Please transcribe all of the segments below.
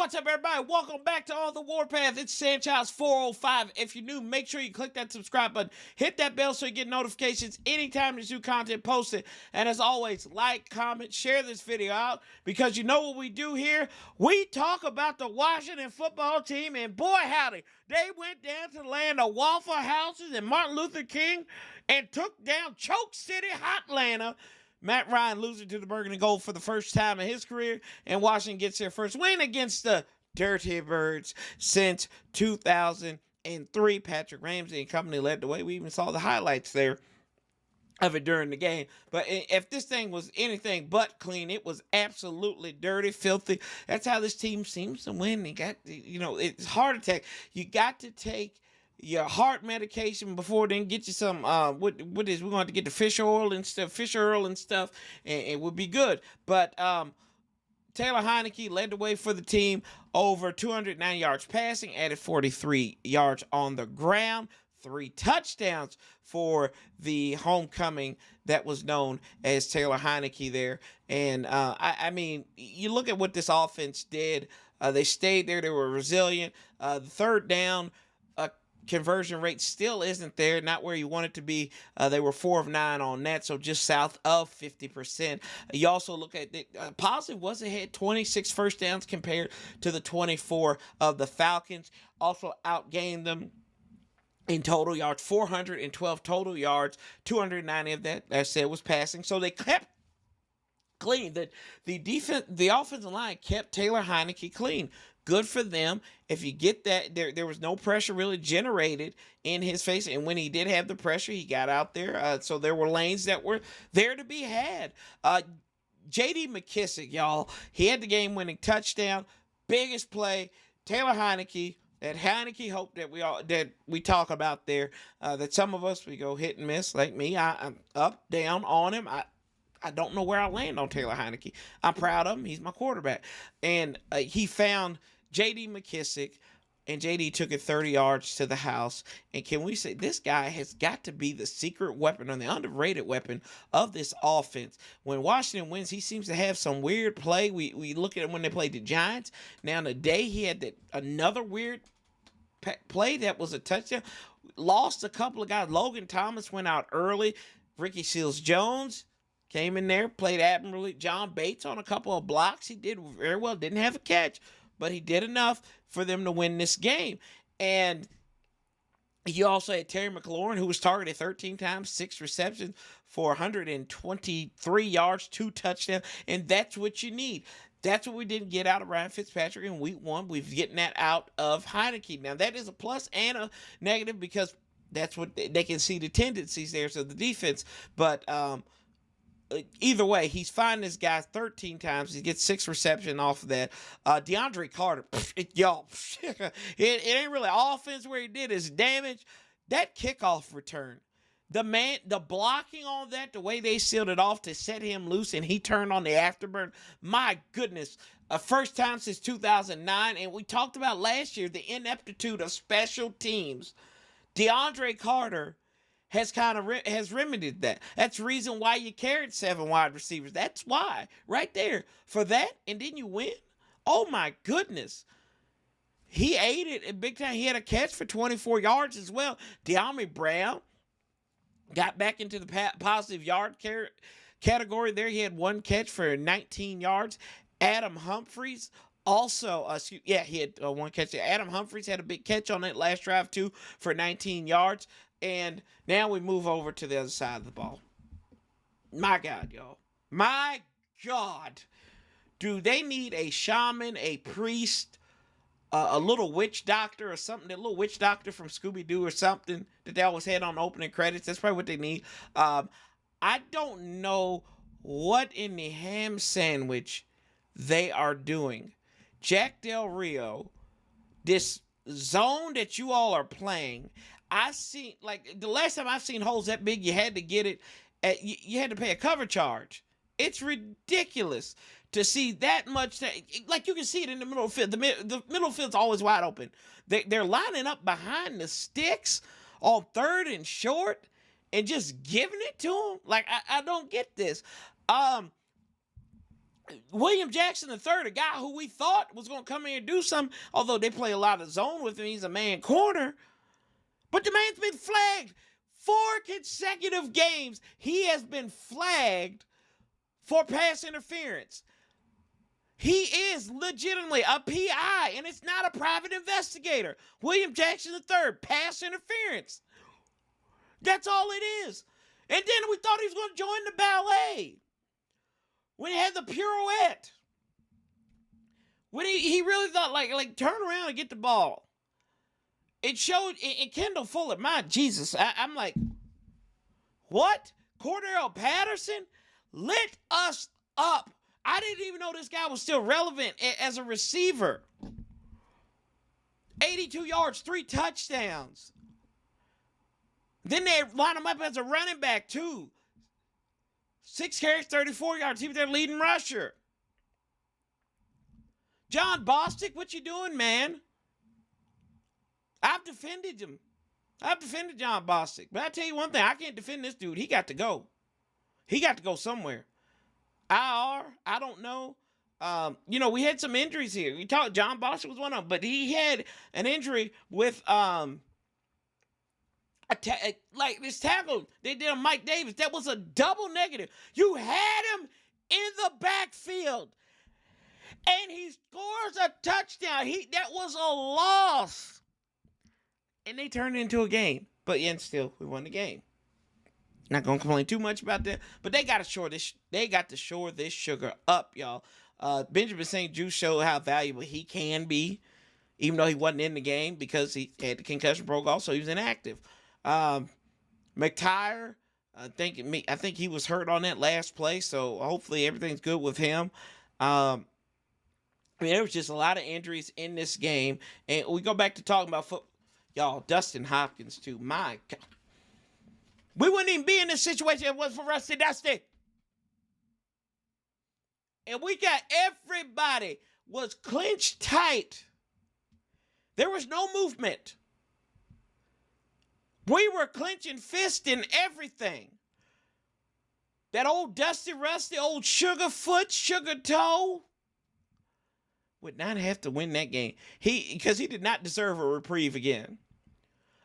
What's up, everybody? Welcome back to All the Warpath. It's Sanchez 405. If you're new, make sure you click that subscribe button. Hit that bell so you get notifications anytime there's new content posted. And as always, like, comment, share this video out because you know what we do here? We talk about the Washington football team, and boy, howdy, they went down to the land of Waffle Houses and Martin Luther King and took down Choke City, Hotlanta. Matt Ryan losing to the Burgundy Gold for the first time in his career, and Washington gets their first win against the Dirty Birds since 2003. Patrick Ramsey and company led the way. We even saw the highlights there of it during the game. But if this thing was anything but clean, it was absolutely dirty, filthy. That's how this team seems to win. They got, it's heart attack. You got to take your heart medication before then get you some we're going to get the fish oil and stuff, and it would be good. But Taylor Heinicke led the way for the team, over 209 yards passing, added 43 yards on the ground, 3 touchdowns for the homecoming that was known as Taylor Heinicke there. And I mean, you look at what this offense did. They stayed there. They were resilient. The third down conversion rate still isn't there, not where you want it to be. They were 4 of 9 on that, so just south of 50%. You also look at the positive was they had 26 first downs compared to the 24 of the Falcons. Also outgained them in total yards, 412 total yards, 290 of that, I said, was passing. So they kept clean. The offensive line kept Taylor Heinicke clean. Good for them. If you get that, there was no pressure really generated in his face. And when he did have the pressure, he got out there. So there were lanes that were there to be had. JD McKissic, y'all, he had the game-winning touchdown. Biggest play, Taylor Heinicke. That Heinicke hope that we talk about there. That some of us, we go hit and miss like me. I'm up, down on him. I don't know where I land on Taylor Heinicke. I'm proud of him. He's my quarterback. And he found JD McKissic, and JD took it 30 yards to the house. And can we say this guy has got to be the secret weapon, or the underrated weapon of this offense? When Washington wins, he seems to have some weird play. We look at him when they played the Giants. Now, today he had another weird play that was a touchdown. Lost a couple of guys. Logan Thomas went out early. Ricky Seals-Jones came in there, played admirably. John Bates on a couple of blocks. He did very well. Didn't have a catch, but he did enough for them to win this game. And you also had Terry McLaurin, who was targeted 13 times, 6 receptions for 123 yards, 2 touchdowns. And that's what you need. That's what we didn't get out of Ryan Fitzpatrick in week 1. We've getting that out of Heinicke. Now, that is a plus and a negative because that's what they can see the tendencies there of the defense. But either way, he's finding this guy 13 times. He gets 6 receptions off of that. DeAndre Carter, y'all, it ain't really offense where he did his damage. That kickoff return, the blocking on that, the way they sealed it off to set him loose, and he turned on the afterburn. My goodness, first time since 2009, and we talked about last year the ineptitude of special teams. DeAndre Carter has has remedied that. That's the reason why you carried 7 wide receivers. That's why, right there, for that, and then you win. Oh my goodness, he ate it big time. He had a catch for 24 yards as well. De'Ami Brown got back into the positive yard category there. He had 1 catch for 19 yards. Adam Humphries also, he had 1 catch. Adam Humphries had a big catch on that last drive too for 19 yards. And now we move over to the other side of the ball. My God, y'all. My God. Do they need a shaman, a priest, a little witch doctor or something? A little witch doctor from Scooby-Doo or something that they always had on the opening credits. That's probably what they need. I don't know what in the ham sandwich they are doing. Jack Del Rio, this zone that you all are playing, I see, like, the last time I've seen holes that big, you had to get it, you had to pay a cover charge. It's ridiculous to see that much. Like, you can see it in the middle of the field. The middle field's always wide open. They're lining up behind the sticks on 3rd and short and just giving it to them. Like, I don't get this. William Jackson III, a guy who we thought was going to come in and do something, although they play a lot of zone with him, he's a man corner. But the man's been flagged 4 consecutive games. He has been flagged for pass interference. He is legitimately a PI, and it's not a private investigator. William Jackson III, pass interference. That's all it is. And then we thought he was going to join the ballet. When he had the pirouette. When he really thought, like turn around and get the ball. It showed, and Kendall Fuller, my Jesus, I'm like, what? Cordell Patterson lit us up. I didn't even know this guy was still relevant as a receiver. 82 yards, 3 touchdowns. Then they line him up as a running back, too. 6 carries, 34 yards. He was their leading rusher. John Bostic, what you doing, man? I've defended him. I've defended John Bostic. But I tell you one thing, I can't defend this dude. He got to go. He got to go somewhere. I don't know. We had some injuries here. We talked, John Bostic was one of them, but he had an injury with like this tackle they did on Mike Davis. That was a double negative. You had him in the backfield, and he scores a touchdown. That was a loss, and they turned it into a game. But yet still, we won the game. Not gonna complain too much about that, but they got to shore this. They got to shore this sugar up, y'all. Benjamin St. Juste showed how valuable he can be, even though he wasn't in the game because he had the concussion protocol, so he was inactive. McTire, I think he was hurt on that last play, so hopefully everything's good with him. There was just a lot of injuries in this game, and we go back to talking about football. Y'all, Dustin Hopkins too. My God. We wouldn't even be in this situation if it wasn't for Rusty Dusty. And we got everybody was clinched tight. There was no movement. We were clenching fists and everything. That old Dusty Rusty, old sugar foot, sugar toe, would not have to win that game. Because he did not deserve a reprieve again.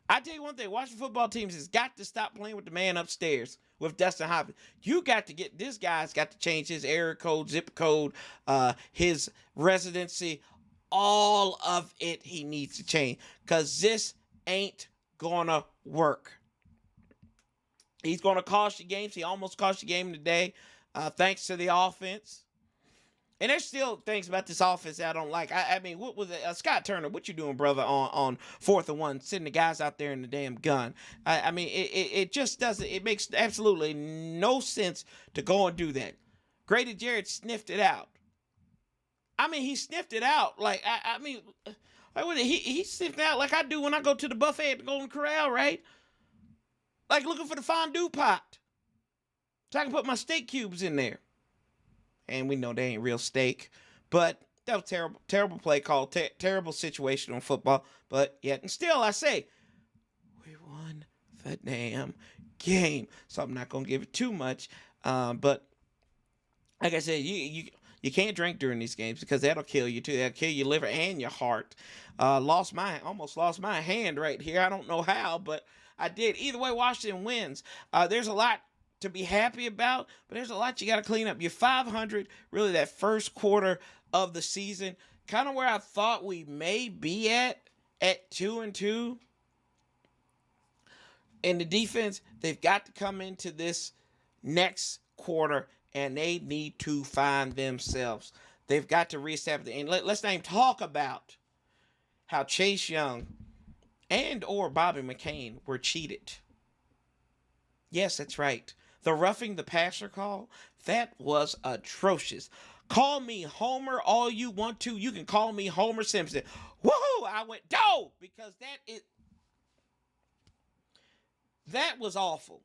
I tell you one thing, Washington football teams has got to stop playing with the man upstairs with Dustin Hopkins. This guy's got to change his area code, zip code, his residency, all of it he needs to change because this ain't gonna work. He's gonna cost you games. He almost cost you game today thanks to the offense. And there's still things about this offense that I don't like. I mean, what was it? Scott Turner, what you doing, brother, on 4th and 1, sending the guys out there in the damn gun? I mean, it just doesn't, it makes absolutely no sense to go and do that. Grady Jarrett sniffed it out. I mean, he sniffed it out. Like, he sniffed it out like I do when I go to the buffet at the Golden Corral, right? Like looking for the fondue pot. So I can put my steak cubes in there. And we know they ain't real steak. But that was terrible. Terrible play call. Terrible situation on football. But yet and still, I say, we won the damn game. So I'm not going to give it too much. But like I said, you can't drink during these games because that'll kill you too. That'll kill your liver and your heart. Almost lost my hand right here. I don't know how, but I did. Either way, Washington wins. There's a lot to be happy about, but there's a lot you got to clean up. You're 500, really that first quarter of the season, kind of where I thought we may be at 2-2. And the defense, they've got to come into this next quarter and they need to find themselves. They've got to reestablish. And let's not even talk about how Chase Young and or Bobby McCain were cheated. Yes, that's right. The roughing the passer call, that was atrocious. Call me Homer all you want to. You can call me Homer Simpson. Woohoo! I went, go! Because that was awful.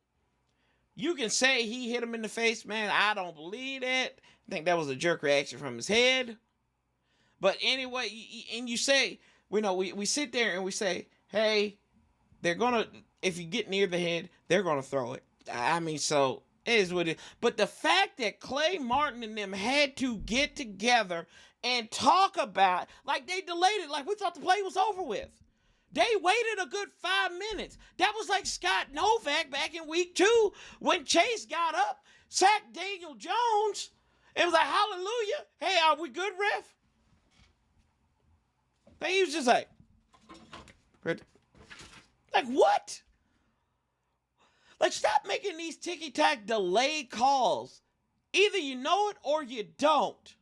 You can say he hit him in the face, man. I don't believe it. I think that was a jerk reaction from his head. But anyway, and you say, we sit there and we say, hey, they're going to, if you get near the head, they're going to throw it. I mean, so It is what it is. But the fact that Clay Martin and them had to get together and talk about, like they delayed it, like we thought the play was over with. They waited a good 5 minutes. That was like Scott Novak back in week 2 when Chase got up, sacked Daniel Jones. It was like, hallelujah. Hey, are we good, ref? He was just like what? Like, stop making these ticky-tack delayed calls. Either you know it or you don't.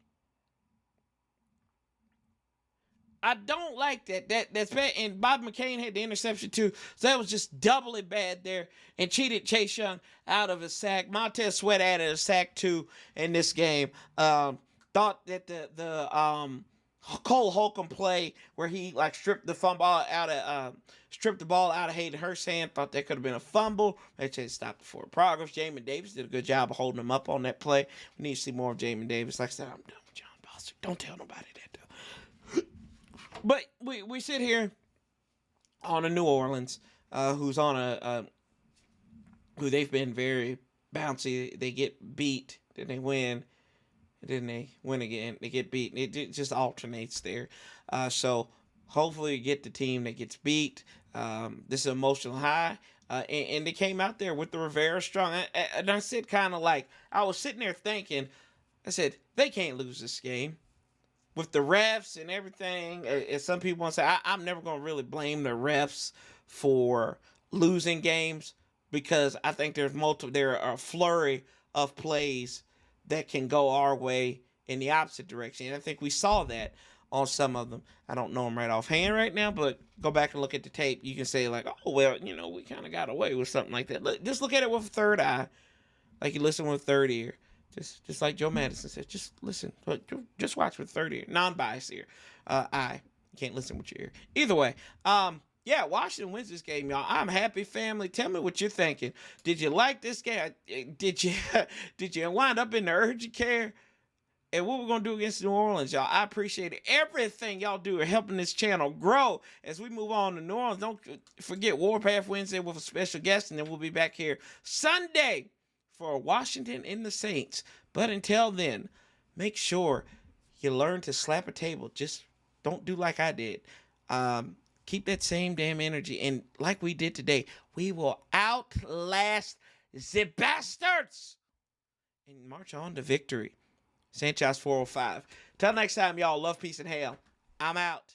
I don't like that. That's bad. And Bob McCain had the interception too, so that was just doubly bad there. And cheated Chase Young out of a sack. Montez Sweat added a sack too in this game. Thought that the Cole Holcomb play where he like stripped the ball out of Hayden Hurst's hand. Thought that could have been a fumble. They just stopped the forward progress. Jamin Davis did a good job of holding him up on that play. We need to see more of Jamin Davis. Like I said, I'm done with John Foster. Don't tell nobody that though. But we sit here on a New Orleans who's on who they've been very bouncy. They get beat, then they win, and then they win again. They get beat. It just alternates there. So hopefully you get the team that gets beat. This is an emotional high. And they came out there with the Rivera strong. And I said kind of like, I was sitting there thinking, I said, they can't lose this game. With the refs and everything, as some people want to say, I'm never going to really blame the refs for losing games because I think there are a flurry of plays that can go our way in the opposite direction. And I think we saw that on some of them. I don't know them right offhand right now, but go back and look at the tape. You can say like, oh, well, we kind of got away with something like that. Just look at it with a third eye, like you listen with a third ear. Just like Joe Madison said, just listen. Just watch with 30 ear. Non-biased ear. You can't listen with your ear. Either way, yeah, Washington wins this game, y'all. I'm happy, family. Tell me what you're thinking. Did you like this game? Did you wind up in the urgent care? And what we're going to do against New Orleans, y'all. I appreciate everything y'all do in helping this channel grow as we move on to New Orleans. Don't forget Warpath Wednesday with a special guest, and then we'll be back here Sunday for Washington and the Saints. But until then, make sure you learn to slap a table. Just don't do like I did. Keep that same damn energy. And like we did today, we will outlast the bastards and march on to victory. Sanchez 405. Till next time, y'all. Love, peace, and hail. I'm out.